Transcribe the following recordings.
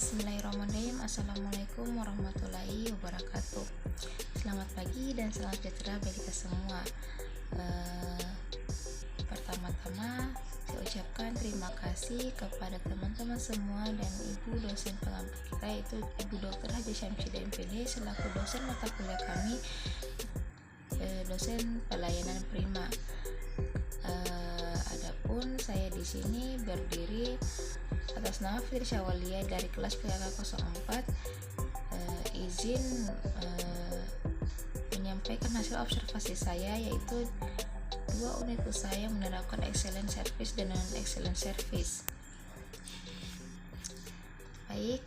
Bismillahirrahmanirrahim. Assalamualaikum warahmatullahi wabarakatuh. Selamat pagi dan salam sejahtera bagi kita semua. Pertama-tama saya ucapkan terima kasih kepada teman-teman semua dan ibu dosen pengampu kita, yaitu Ibu Dr. Haja Syamsidah MPD selaku dosen mata kuliah kami, dosen pelayanan prima. Adapun saya di sini berdiri atas nama Fitri Syawalia dari kelas PKK 04, izin menyampaikan hasil observasi saya, yaitu 2 unit usaha yang menerapkan excellent service dan non-excellent service. Baik,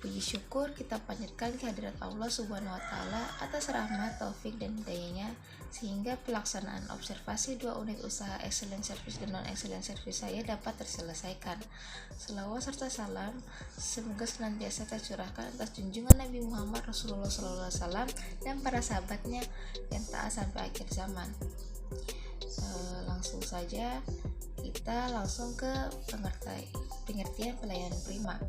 puji syukur kita panjatkan kehadirat Allah Subhanahu wa Ta'ala atas rahmat, taufik dan hidayahnya sehingga pelaksanaan observasi 2 unit usaha excellent service dan non-excellent service saya dapat terselesaikan. Selawat serta salam semoga senantiasa tercurahkan atas junjungan Nabi Muhammad Rasulullah SAW dan para sahabatnya yang taat sampai akhir zaman. Langsung saja kita langsung ke pengertian pelayanan prima.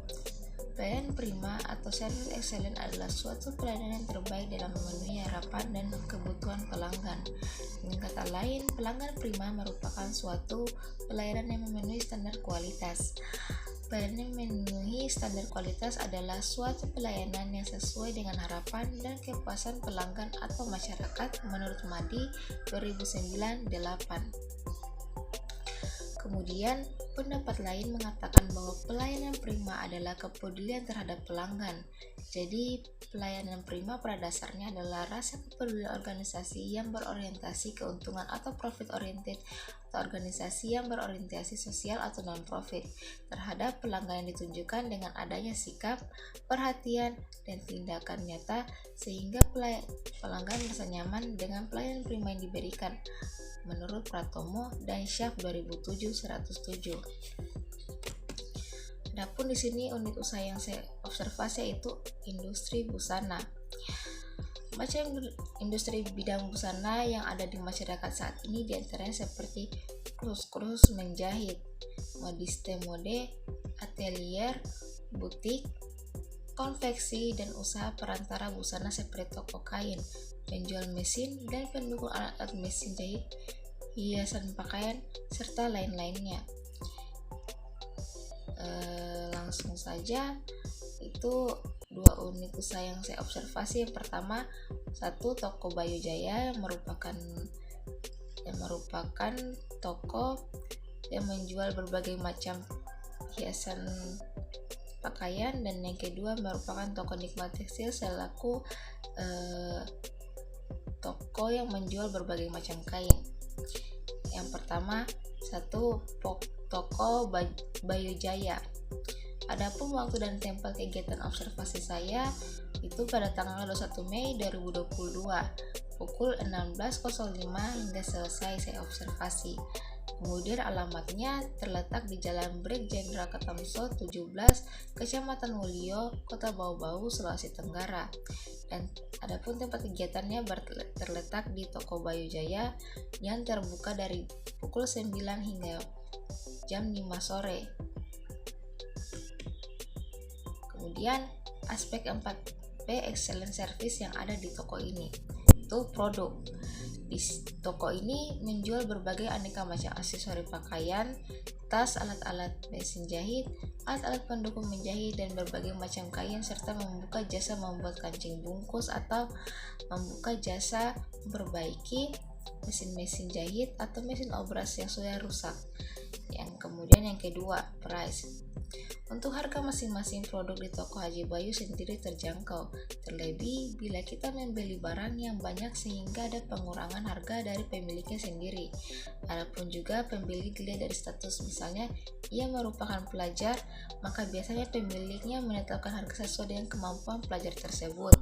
Pelayanan prima atau service excellent adalah suatu pelayanan yang terbaik dalam memenuhi harapan dan kebutuhan pelanggan. Dengan kata lain, pelanggan prima merupakan suatu pelayanan yang memenuhi standar kualitas. Pelayanan yang memenuhi standar kualitas adalah suatu pelayanan yang sesuai dengan harapan dan kepuasan pelanggan atau masyarakat menurut MADI 2009-8. Kemudian, pendapat lain mengatakan bahwa pelayanan prima adalah kepedulian terhadap pelanggan. Jadi, pelayanan prima pada dasarnya adalah rasa kepedulian organisasi yang berorientasi keuntungan atau profit oriented atau organisasi yang berorientasi sosial atau non-profit terhadap pelanggan yang ditunjukkan dengan adanya sikap, perhatian, dan tindakan nyata sehingga pelanggan merasa nyaman dengan pelayanan prima yang diberikan. Menurut Pratomo dan Syaf 2007-107. Adapun di sini unit usaha yang saya observasi yaitu industri busana. Macam industri bidang busana yang ada di masyarakat saat ini diantaranya seperti kursus menjahit, modiste mode, atelier, butik, konveksi, dan usaha perantara busana seperti toko kain, penjual mesin, dan pendukung alat-alat mesin jahit, hiasan pakaian, serta lain-lainnya. Langsung saja, itu 2 unit usaha yang saya observasi. Yang pertama, 1 toko Bayu Jaya yang merupakan toko yang menjual berbagai macam hiasan pakaian, dan yang kedua merupakan toko Nikmat Tekstil selaku toko yang menjual berbagai macam kain. Yang pertama, 1 toko Bayu Jaya. Adapun waktu dan tempat kegiatan observasi saya itu pada tanggal 21 Mei 2022 pukul 16.05 hingga selesai saya observasi. Kemudian alamatnya terletak di Jalan Brek Jenderal Ketamso 17, Kecamatan Mulyo, Kota Bau-Bau, Sulawesi Tenggara. Dan adapun tempat kegiatannya terletak di Toko Bayu Jaya yang terbuka dari pukul 9 hingga jam 5 sore. Kemudian aspek 4P excellent service yang ada di toko ini itu produk. Di toko ini menjual berbagai aneka macam aksesori pakaian, tas, alat-alat mesin jahit, alat-alat pendukung menjahit, dan berbagai macam kain, serta membuka jasa membuat kancing bungkus atau membuka jasa memperbaiki mesin-mesin jahit atau mesin obras yang sudah rusak. Kemudian yang kedua, price. Untuk harga masing-masing produk di toko Haji Bayu sendiri terjangkau, terlebih bila kita membeli barang yang banyak sehingga ada pengurangan harga dari pemiliknya sendiri. Adapun juga pembeli dilihat dari status, misalnya ia merupakan pelajar, maka biasanya pemiliknya menetapkan harga sesuai dengan kemampuan pelajar tersebut.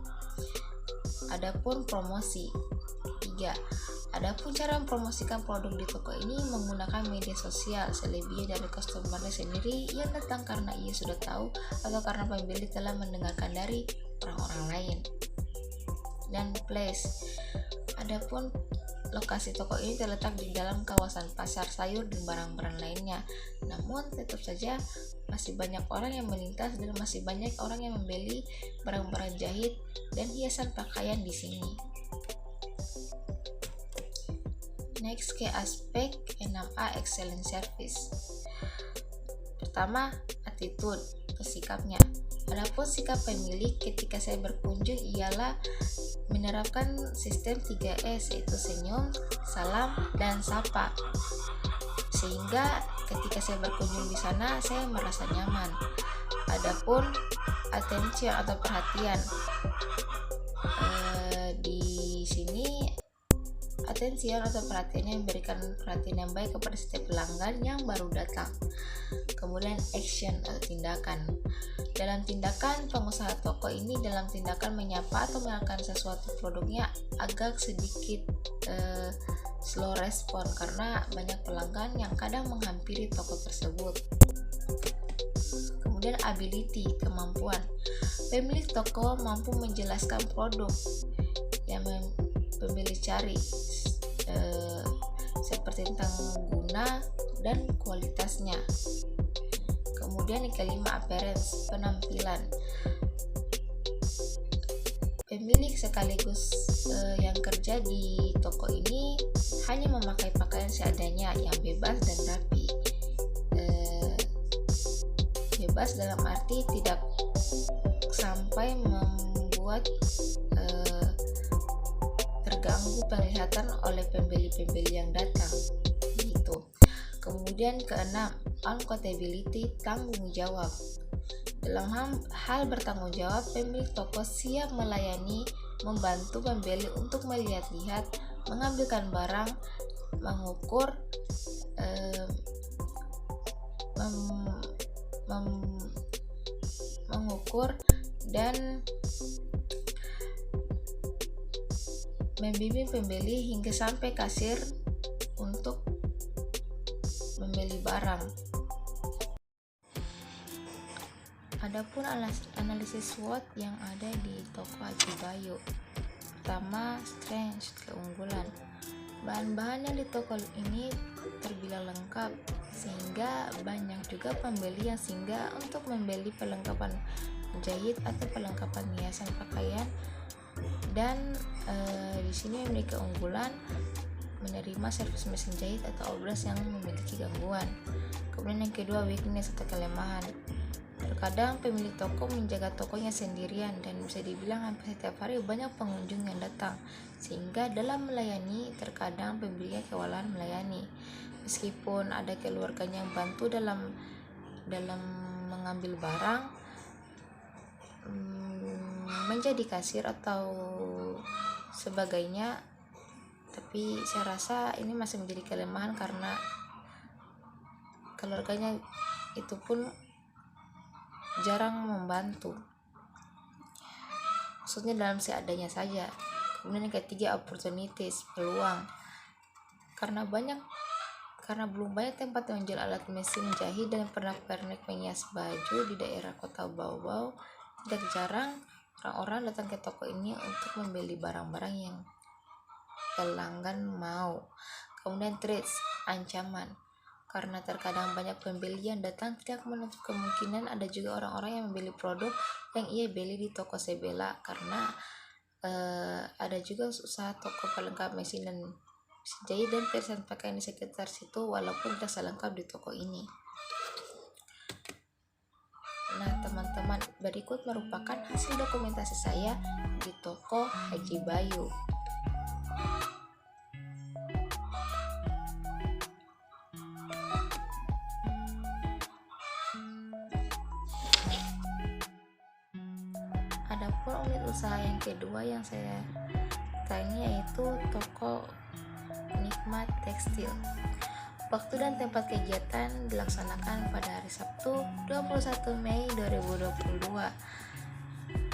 Adapun promosi. 3. Adapun cara mempromosikan produk di toko ini menggunakan media sosial, selebihnya dari customer-nya sendiri yang datang karena ia sudah tahu atau karena pembeli telah mendengarkan dari orang-orang lain. Dan place. Adapun lokasi toko ini terletak di dalam kawasan pasar sayur dan barang-barang lainnya. Namun tetap saja masih banyak orang yang melintas dan masih banyak orang yang membeli barang-barang jahit dan hiasan pakaian di sini. Next ke aspek 6A excellent service. Pertama, attitude atau sikapnya. Adapun sikap pemilik ketika saya berkunjung ialah menerapkan sistem 3S, yaitu senyum, salam, dan sapa. Sehingga ketika saya berkunjung di sana saya merasa nyaman. Adapun attention atau perhatian, di sini attention atau perhatiannya memberikan perhatian yang baik kepada setiap pelanggan yang baru datang. Kemudian action atau tindakan. Dalam tindakan, pengusaha toko ini dalam tindakan menyapa atau melakukan sesuatu produknya agak sedikit slow respon karena banyak pelanggan yang kadang menghampiri toko tersebut. Kemudian ability, kemampuan. Pemilik toko mampu menjelaskan produk yang pembeli cari, seperti tentang guna dan kualitasnya. Kemudian yang kelima, appearance, penampilan. Pemilik sekaligus yang kerja di toko ini hanya memakai pakaian seadanya yang bebas dan rapi. Bebas dalam arti tidak sampai membuat terganggu penglihatan oleh pembeli-pembeli yang datang gitu. Kemudian keenam, accountability, tanggung jawab. Dalam hal bertanggung jawab, pemilik toko siap melayani, membantu pembeli untuk melihat-lihat, mengambilkan barang, mengukur, mengukur dan membimbing pembeli hingga sampai kasir untuk membeli barang. Adapun analisis SWOT yang ada di toko Haji Bayu. Pertama, strength, keunggulan. Bahan-bahan yang di toko ini terbilang lengkap sehingga banyak juga pembeli yang singgah untuk membeli perlengkapan jahit atau perlengkapan hiasan pakaian. Dan di sini memiliki keunggulan menerima servis mesin jahit atau obras yang memiliki gangguan. Kemudian yang kedua, weakness atau kelemahan. Terkadang pemilik toko menjaga tokonya sendirian dan bisa dibilang hampir setiap hari banyak pengunjung yang datang, sehingga dalam melayani terkadang pembelinya kewalahan melayani. Meskipun ada keluarganya yang bantu dalam mengambil barang, menjadi kasir atau sebagainya, tapi saya rasa ini masih menjadi kelemahan karena keluarganya itu pun jarang membantu, maksudnya dalam seadanya saja. Kemudian yang ketiga, opportunities, peluang. Karena belum banyak tempat yang menjual alat mesin jahit dan pernak-pernik menghias baju di daerah Kota Bau-Bau, tidak jarang orang-orang datang ke toko ini untuk membeli barang-barang yang pelanggan mau. Kemudian threats, ancaman. Karena terkadang banyak pembeli yang datang, tidak menutup kemungkinan ada juga orang-orang yang membeli produk yang ia beli di toko sebelah, karena ada juga usaha toko pelengkap mesin dan mesin jahit dan perhiasan pakaian di sekitar situ walaupun tidak selengkap di toko ini. Nah teman-teman, berikut merupakan hasil dokumentasi saya di toko Haji Bayu. Adapun unit usaha yang kedua yang saya tanya yaitu toko Nikmat Tekstil. Waktu dan tempat kegiatan dilaksanakan pada hari Sabtu 21 Mei 2022.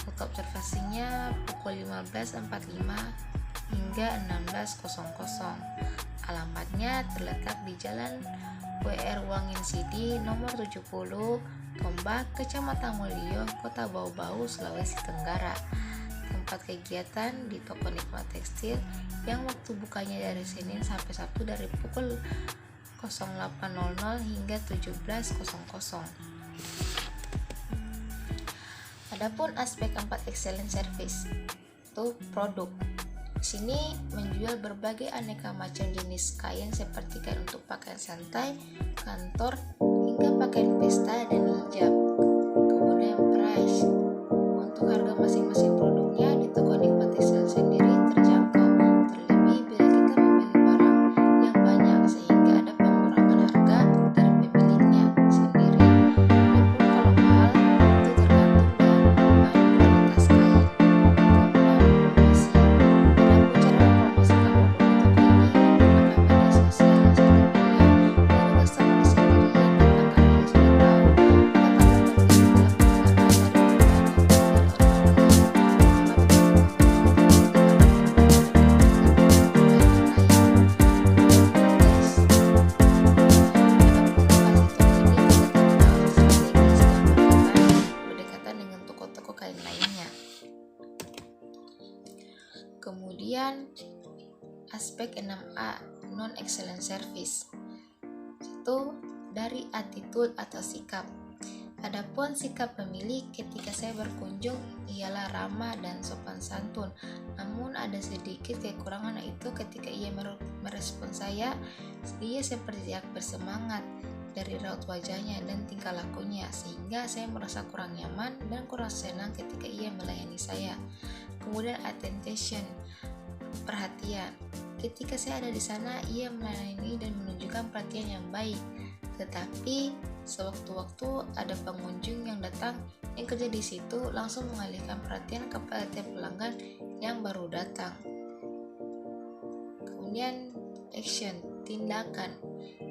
Waktu observasinya pukul 15.45 hingga 16.00. Alamatnya terletak di Jalan WR Wangin Sidi nomor 70, Tombak, Kecamatan Mulyo, Kota Bau-Bau, Sulawesi Tenggara. tempat kegiatan di toko Nikmat Tekstil yang waktu bukanya dari Senin sampai Sabtu dari pukul 08.00 hingga 17.00. Adapun aspek keempat excellent service itu produk. Di sini menjual berbagai aneka macam jenis kain seperti kain untuk pakaian santai, kantor, hingga pakaian pesta dan hijab. Kemudian price. Untuk harga masing-masing produknya di toko Nikmat Tekstil sendiri terjangkau, terlebih bila kita membeli barang yang banyak sehingga ada pengurangan harga dari pemiliknya sendiri. Namun kalau mahal itu tergantung dengan kualitas kain. Kemudian aspek 6A non-excellent service itu dari attitude atau sikap. Adapun sikap pemilik ketika saya berkunjung ialah ramah dan sopan santun. Namun ada sedikit kekurangan, itu ketika ia merespon saya, dia seperti tidak bersemangat dari raut wajahnya dan tingkah lakunya, sehingga saya merasa kurang nyaman dan kurang senang ketika ia melayani saya. Kemudian attention, perhatian. Ketika saya ada di sana, ia melayani dan menunjukkan perhatian yang baik. Tetapi sewaktu-waktu ada pengunjung yang datang yang kerja di situ langsung mengalihkan perhatian kepada tiap pelanggan yang baru datang. Kemudian action, tindakan.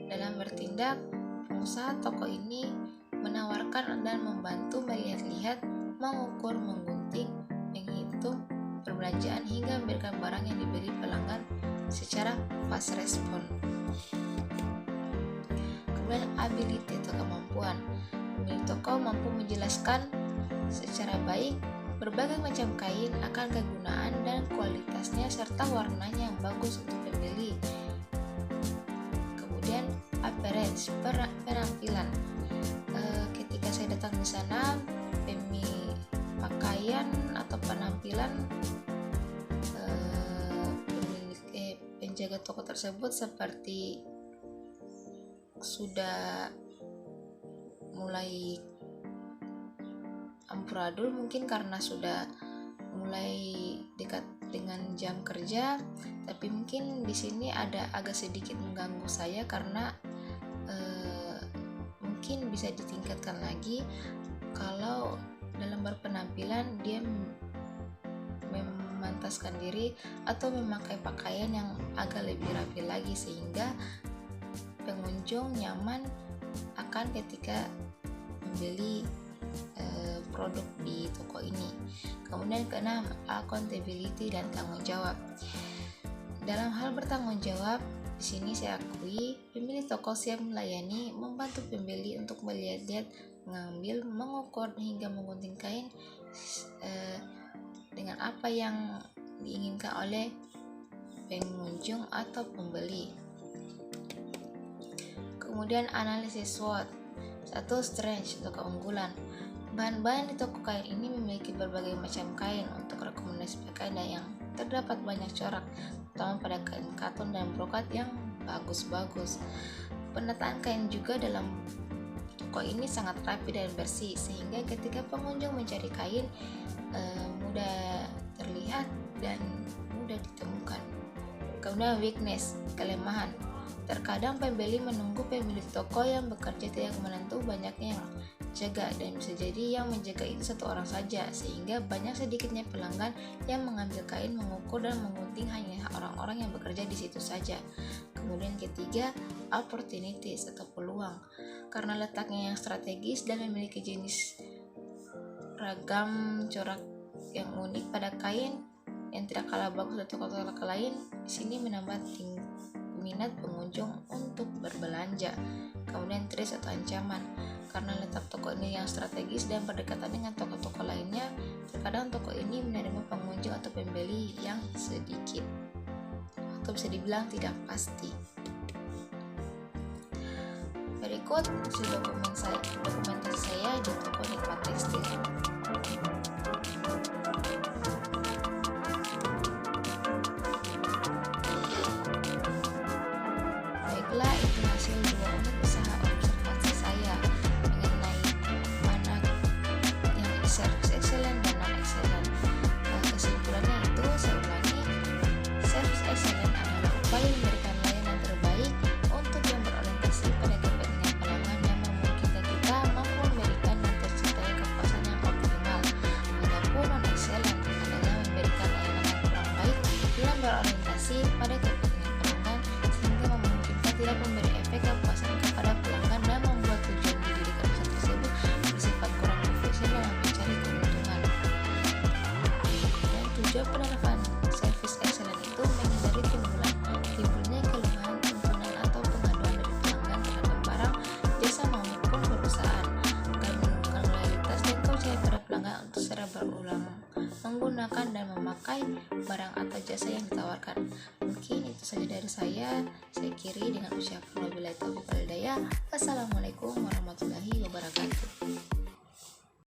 Dalam bertindak, pengusaha toko ini menawarkan dan membantu melihat-lihat, mengukur, menggunting, menghitung perbelanjaan hingga memberikan barang yang dibeli pelanggan secara fast respon. Kemudian ability atau kemampuan. Pemilik toko mampu menjelaskan secara baik berbagai macam kain akan kegunaan dan kualitasnya serta warnanya yang bagus untuk pembeli. Kemudian appearance, penampilan. Ketika saya datang di sana, pakaian atau penampilan penjaga toko tersebut seperti sudah mulai amburadul, mungkin karena sudah mulai dekat dengan jam kerja, tapi mungkin di sini ada agak sedikit mengganggu saya karena mungkin bisa ditingkatkan lagi kalau dalam berpenampilan dia memantaskan diri atau memakai pakaian yang agak lebih rapi lagi sehingga pengunjung nyaman akan ketika membeli produk di toko ini. Kemudian keenam, accountability dan tanggung jawab. Dalam hal bertanggung jawab, di sini saya akui pemilik toko siap melayani, membantu pembeli untuk melihat-lihat, mengambil, mengukur hingga menggunting kain dengan apa yang diinginkan oleh pengunjung atau pembeli. Kemudian analisis SWOT. Satu, strength atau keunggulan. Bahan-bahan di toko kain ini memiliki berbagai macam kain. Untuk rekomendasi kain yang terdapat banyak corak, terutama pada kain katun dan brokat yang bagus-bagus. Penataan kain juga dalam toko ini sangat rapi dan bersih sehingga ketika pengunjung mencari kain mudah terlihat dan mudah ditemukan. Kemudian weakness, kelemahan. Terkadang pembeli menunggu pemilik toko yang bekerja tidak menentu, banyaknya yang jaga, dan bisa jadi yang menjaga itu satu orang saja sehingga banyak sedikitnya pelanggan yang mengambil kain, mengukur dan menggunting hanya orang-orang yang bekerja di situ saja. Kemudian ketiga, opportunities atau peluang. Karena letaknya yang strategis dan memiliki jenis ragam corak yang unik pada kain yang tidak kalah bagus dari toko-toko lain, di sini menambah minat pengunjung untuk berbelanja. Kemudian threat atau ancaman. Karena letak toko ini yang strategis dan berdekatan dengan toko-toko lainnya, terkadang toko ini menerima pengunjung atau pembeli yang sedikit, atau bisa dibilang tidak pasti. Berikut dokumentasi saya di toko Nikmat Tekstil. Baiklah, itu hasil 2 unit usaha observasi saya mengenai mana yang service excellent dan non excellent. Kesimpulannya itu, saya ulangi, service excellent adalah upaya memberikan layanan terbaik untuk yang berorientasi pada kepentingan pelanggan yang memungkinkan kita mampu memberikan dan terciptanya kepuasan yang optimal. Adapun non excellent adalah memberikan layanan yang kurang baik yang berorientasi pada kepentingan pelanggan sehingga memungkinkan tidak memberi efek kepuasan kepada pelanggan dan membuat tujuan didirikan usaha tersebut bersifat kurang profesional dalam mencari keuntungan. Dan tujuan penerapan service excellent itu menghindari timbulnya keluhan, tuntunan atau pengaduan dari pelanggan terhadap barang, jasa maupun perusahaan, agar menumbuhkan loyalitas dan kepercayaan pada pelanggan untuk secara berulang menggunakan dan memakai barang atau jasa yang ditawarkan. Mungkin itu saja dari saya kiri dengan ucapan wabillahi taufiq wal hidayah. Wassalamualaikum warahmatullahi wabarakatuh.